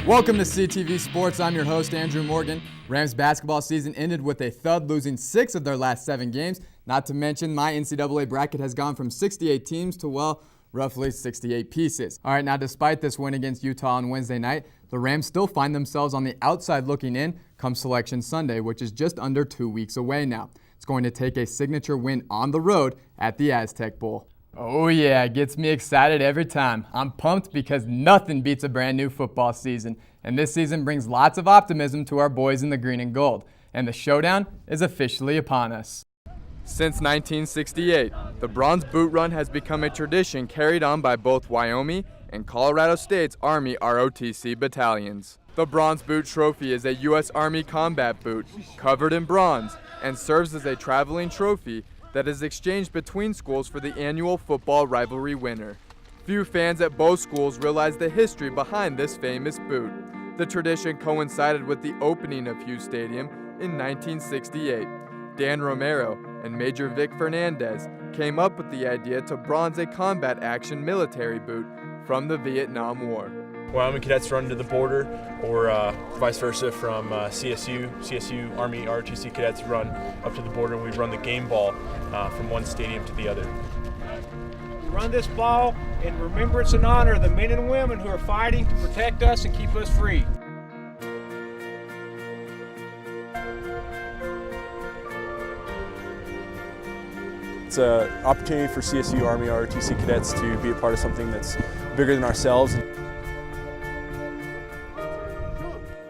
Welcome to CTV Sports. I'm your host, Andrew Morgan. Rams basketball season ended with a thud, losing 6 of their last 7 games. Not to mention, my NCAA bracket has gone from 68 teams to, well, roughly 68 pieces. All right, now despite this win against Utah on Wednesday night, the Rams still find themselves on the outside looking in come Selection Sunday, which is just under 2 weeks away now. It's going to take a signature win on the road at the Aztec Bowl. Oh yeah, it gets me excited every time. I'm pumped because nothing beats a brand new football season. And this season brings lots of optimism to our boys in the green and gold. And the showdown is officially upon us. Since 1968, the Bronze Boot Run has become a tradition carried on by both Wyoming and Colorado State's Army ROTC battalions. The Bronze Boot Trophy is a U.S. Army combat boot covered in bronze and serves as a traveling trophy that is exchanged between schools for the annual football rivalry winner. Few fans at both schools realize the history behind this famous boot. The tradition coincided with the opening of Hughes Stadium in 1968. Dan Romero and Major Vic Fernandez came up with the idea to bronze a combat action military boot from the Vietnam War. Wyoming cadets run to the border, or vice versa from CSU Army ROTC cadets run up to the border, and we run the game ball from one stadium to the other. We run this ball in remembrance and honor of the men and women who are fighting to protect us and keep us free. It's an opportunity for CSU Army ROTC cadets to be a part of something that's bigger than ourselves.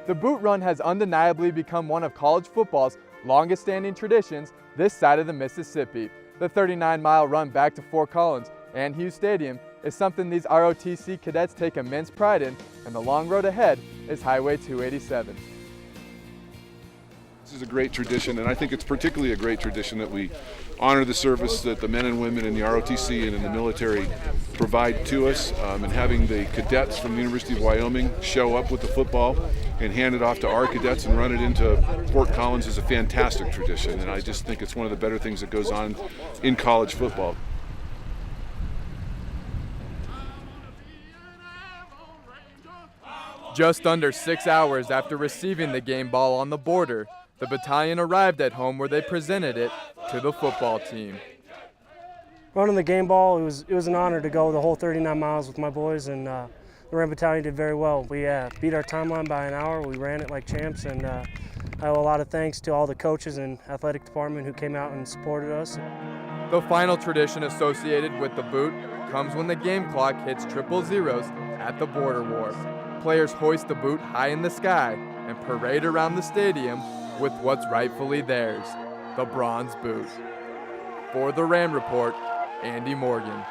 The boot run has undeniably become one of college football's longest standing traditions this side of the Mississippi. The 39-mile run back to Fort Collins and Hughes Stadium is something these ROTC cadets take immense pride in, and the long road ahead is Highway 287. This is a great tradition, and I think it's particularly a great tradition that we honor the service that the men and women in the ROTC and in the military provide to us, and having the cadets from the University of Wyoming show up with the football and hand it off to our cadets and run it into Fort Collins is a fantastic tradition, and I just think it's one of the better things that goes on in college football. Just under 6 hours after receiving the game ball on the border, the battalion arrived at home where they presented it to the football team. Running the game ball, it was an honor to go the whole 39 miles with my boys, and the Ram Battalion did very well. We beat our timeline by an hour. We ran it like champs, and I owe a lot of thanks to all the coaches and athletic department who came out and supported us. The final tradition associated with the boot comes when the game clock hits triple zeros at the border war. Players hoist the boot high in the sky and parade around the stadium with what's rightfully theirs, the bronze boot. For the Ram Report, Andy Morgan.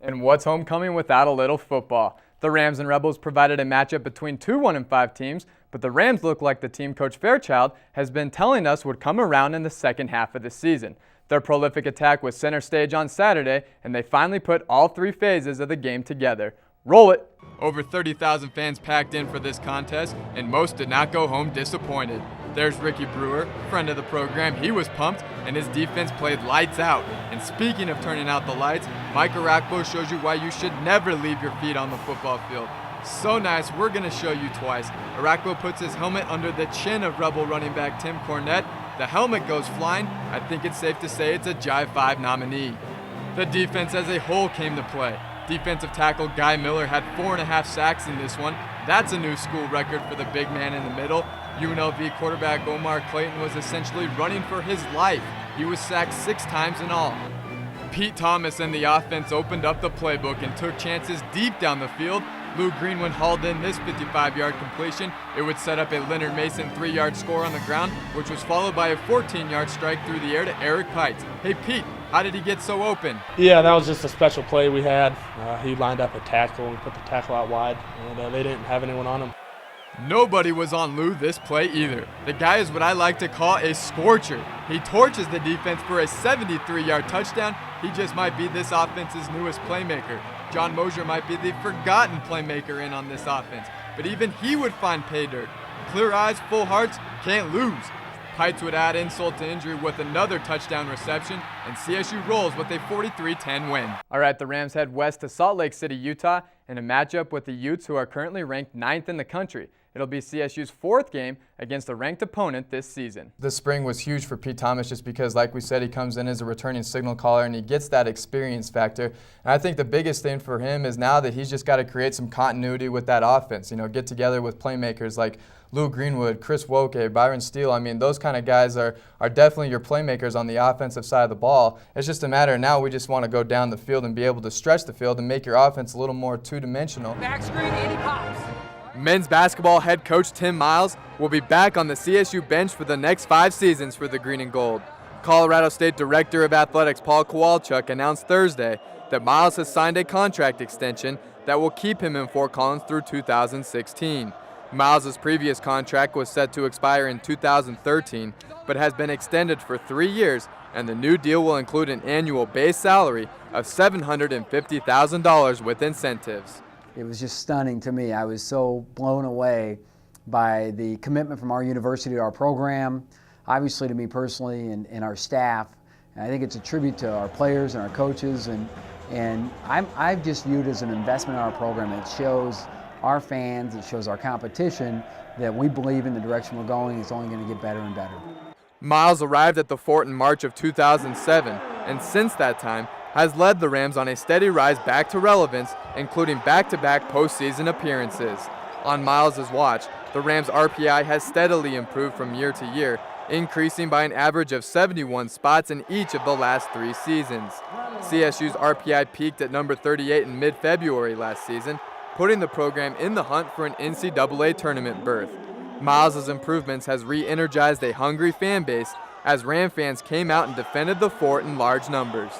And what's homecoming without a little football? The Rams and Rebels provided a matchup between two 1-5 teams, but the Rams look like the team Coach Fairchild has been telling us would come around in the second half of the season. Their prolific attack was center stage on Saturday, and they finally put all 3 phases of the game together. Roll it! Over 30,000 fans packed in for this contest, and most did not go home disappointed. There's Ricky Brewer, friend of the program. He was pumped, and his defense played lights out. And speaking of turning out the lights, Mike Arakpo shows you why you should never leave your feet on the football field. So nice, we're going to show you twice. Arakpo puts his helmet under the chin of Rebel running back Tim Cornette. The helmet goes flying. I think it's safe to say it's a Jive 5 nominee. The defense as a whole came to play. Defensive tackle Guy Miller had 4.5 sacks in this one. That's a new school record for the big man in the middle. UNLV quarterback Omar Clayton was essentially running for his life. He was sacked 6 times in all. Pete Thomas and the offense opened up the playbook and took chances deep down the field. Lou Greenwood hauled in this 55-yard completion. It would set up a Leonard Mason 3-yard score on the ground, which was followed by a 14-yard strike through the air to Eric Pites. Hey Pete, how did he get so open? Yeah, that was just a special play we had. He lined up a tackle and put the tackle out wide, and they didn't have anyone on him. Nobody was on Lou this play either. The guy is what I like to call a scorcher. He torches the defense for a 73-yard touchdown. He just might be this offense's newest playmaker. John Mosier might be the forgotten playmaker in on this offense, but even he would find pay dirt. Clear eyes, full hearts, can't lose. Pites would add insult to injury with another touchdown reception, and CSU rolls with a 43-10 win. All right, the Rams head west to Salt Lake City, Utah, in a matchup with the Utes, who are currently ranked 9th in the country. It'll be CSU's 4th game against a ranked opponent this season. This spring was huge for Pete Thomas just because, like we said, he comes in as a returning signal caller and he gets that experience factor. And I think the biggest thing for him is now that he's just got to create some continuity with that offense. You know, get together with playmakers like Lou Greenwood, Chris Woke, Byron Steele. I mean, those kind of guys are definitely your playmakers on the offensive side of the ball. It's just a matter now we just want to go down the field and be able to stretch the field and make your offense a little more two-dimensional. Back screen, Andy pops. Men's basketball head coach Tim Miles will be back on the CSU bench for the next 5 seasons for the Green and Gold. Colorado State Director of Athletics Paul Kowalchuk announced Thursday that Miles has signed a contract extension that will keep him in Fort Collins through 2016. Miles' previous contract was set to expire in 2013, but has been extended for 3 years, and the new deal will include an annual base salary of $750,000 with incentives. It was just stunning to me. I was so blown away by the commitment from our university to our program, obviously to me personally and our staff. And I think it's a tribute to our players and our coaches, and I've just viewed it as an investment in our program. It shows our fans, it shows our competition that we believe in the direction we're going. It's only going to get better and better. Miles arrived at the Fort in March of 2007, and since that time has led the Rams on a steady rise back to relevance, including back-to-back postseason appearances. On Miles' watch, the Rams' RPI has steadily improved from year to year, increasing by an average of 71 spots in each of the last 3 seasons. CSU's RPI peaked at number 38 in mid-February last season, putting the program in the hunt for an NCAA tournament berth. Miles' improvements has re-energized a hungry fan base as Ram fans came out and defended the Fort in large numbers.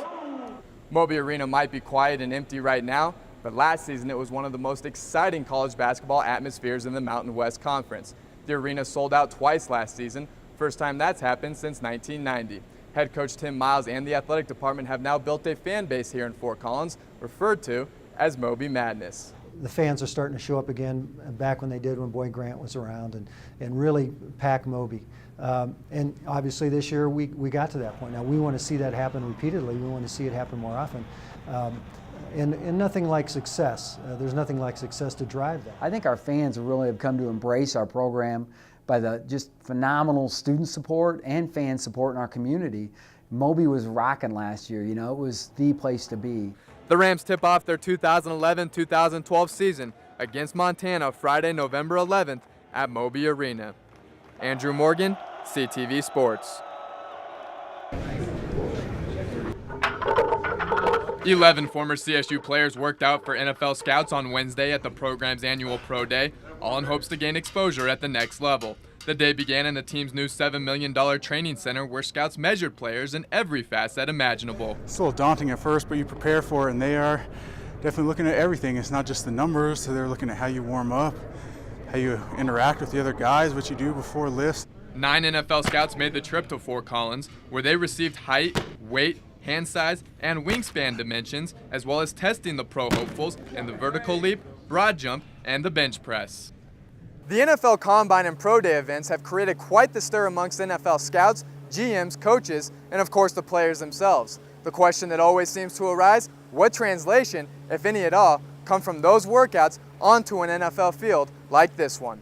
Moby Arena might be quiet and empty right now, but last season it was one of the most exciting college basketball atmospheres in the Mountain West Conference. The arena sold out twice last season, first time that's happened since 1990. Head coach Tim Miles and the athletic department have now built a fan base here in Fort Collins, referred to as Moby Madness. The fans are starting to show up again, back when they did when Boyd Grant was around, and really pack Moby. And obviously this year we got to that point. Now we want to see that happen repeatedly. We want to see it happen more often. And nothing like success. There's nothing like success to drive that. I think our fans really have come to embrace our program by the just phenomenal student support and fan support in our community. Moby was rocking last year. You know, it was the place to be. The Rams tip off their 2011-2012 season against Montana Friday, November 11th at Moby Arena. Andrew Morgan, CTV Sports. 11 former CSU players worked out for NFL scouts on Wednesday at the program's annual Pro Day, all in hopes to gain exposure at the next level. The day began in the team's new $7 million training center where scouts measured players in every facet imaginable. It's a little daunting at first, but you prepare for it, and they are definitely looking at everything. It's not just the numbers, so they're looking at how you warm up, how you interact with the other guys, what you do before lifts. 9 NFL scouts made the trip to Fort Collins, where they received height, weight, hand size, and wingspan dimensions, as well as testing the pro hopefuls in the vertical leap, broad jump, and the bench press. The NFL Combine and Pro Day events have created quite the stir amongst NFL scouts, GMs, coaches, and of course the players themselves. The question that always seems to arise, what translation, if any at all, come from those workouts onto an NFL field like this one?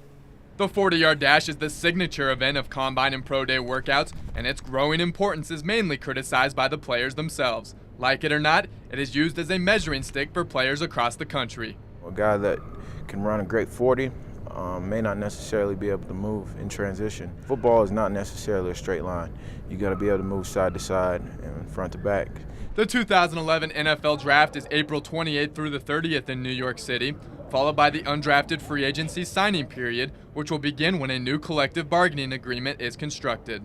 The 40-yard dash is the signature event of Combine and Pro Day workouts, and its growing importance is mainly criticized by the players themselves. Like it or not, it is used as a measuring stick for players across the country. A guy that can run a great 40 may not necessarily be able to move in transition. Football is not necessarily a straight line. You got to be able to move side to side and front to back. The 2011 NFL Draft is April 28th through the 30th in New York City, followed by the undrafted free agency signing period, which will begin when a new collective bargaining agreement is constructed.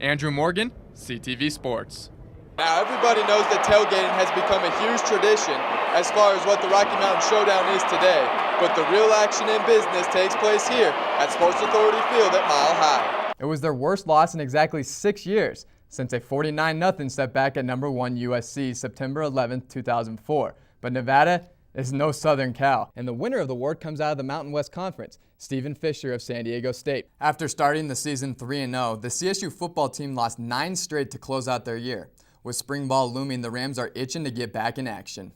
Andrew Morgan, CTV Sports. Now everybody knows that tailgating has become a huge tradition as far as what the Rocky Mountain Showdown is today, but the real action in business takes place here at Sports Authority Field at Mile High. It was their worst loss in exactly 6 years, since a 49-0 setback at number 1 USC September 11, 2004. But Nevada is no Southern Cal, and the winner of the award comes out of the Mountain West Conference, Stephen Fisher of San Diego State. After starting the season 3-0, the CSU football team lost 9 straight to close out their year. With spring ball looming, the Rams are itching to get back in action.